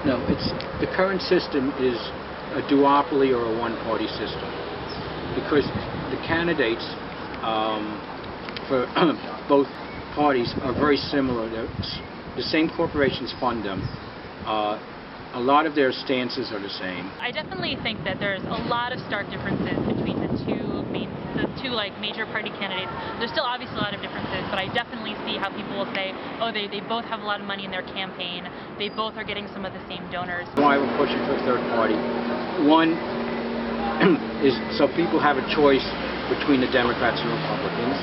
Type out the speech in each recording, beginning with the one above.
No, the current system is a duopoly or a one-party system because the candidates for both parties are very similar. The same corporations fund them. A lot of their stances are the same. I definitely think that there's a lot of stark differences between the two major party candidates. There's still obviously a lot of differences, but I definitely see how people will say, oh, they both have a lot of money in their campaign. They both are getting some of the same donors. Why we're pushing for a third party? One is so people have a choice between the Democrats and Republicans.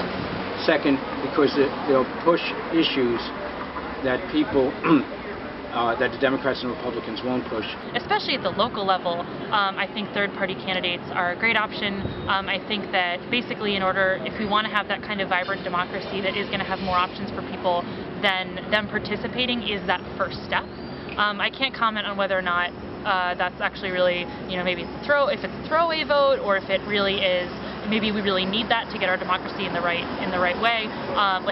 Second, because they'll push issues that people that the Democrats and Republicans won't push. Especially at the local level, I think third-party candidates are a great option. I think that basically if we want to have that kind of vibrant democracy that is going to have more options for people, then them participating is that first step. I can't comment on whether or not that's actually really, maybe if it's a throwaway vote, or if it really is, maybe we really need that to get our democracy in the right way,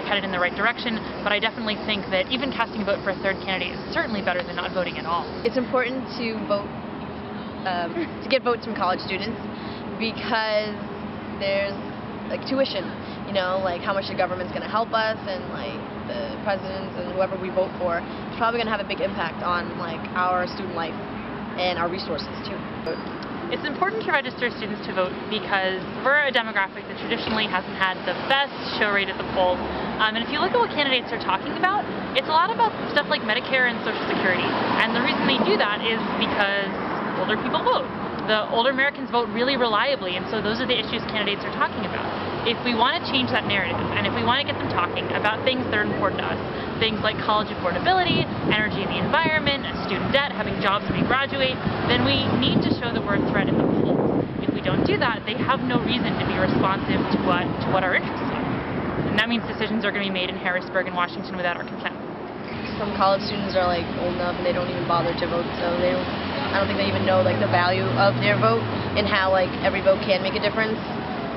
headed in the right direction. But I definitely think that even casting a vote for a third candidate is certainly better than not voting at all. It's important to vote, to get votes from college students, because there's tuition, how much the government's going to help us, and the presidents and whoever we vote for, it's probably going to have a big impact on our student life and our resources too. It's important to register students to vote because we're a demographic that traditionally hasn't had the best show rate at the polls. And if you look at what candidates are talking about, it's a lot about stuff like Medicare and Social Security. And the reason they do that is because older people vote. The older Americans vote really reliably, and so those are the issues candidates are talking about. If we want to change that narrative, and if we want to get them talking about things that are important to us, things like college affordability, energy and the environment, student debt, having jobs when we graduate, then we need to show that we're a threat in the polls. If we don't do that, they have no reason to be responsive to what our interests are. And that means decisions are going to be made in Harrisburg and Washington without our consent. Some college students are old enough and they don't even bother to vote, so I don't think they even know the value of their vote and how every vote can make a difference.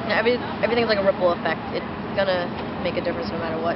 Everything's like a ripple effect. It's gonna make a difference no matter what.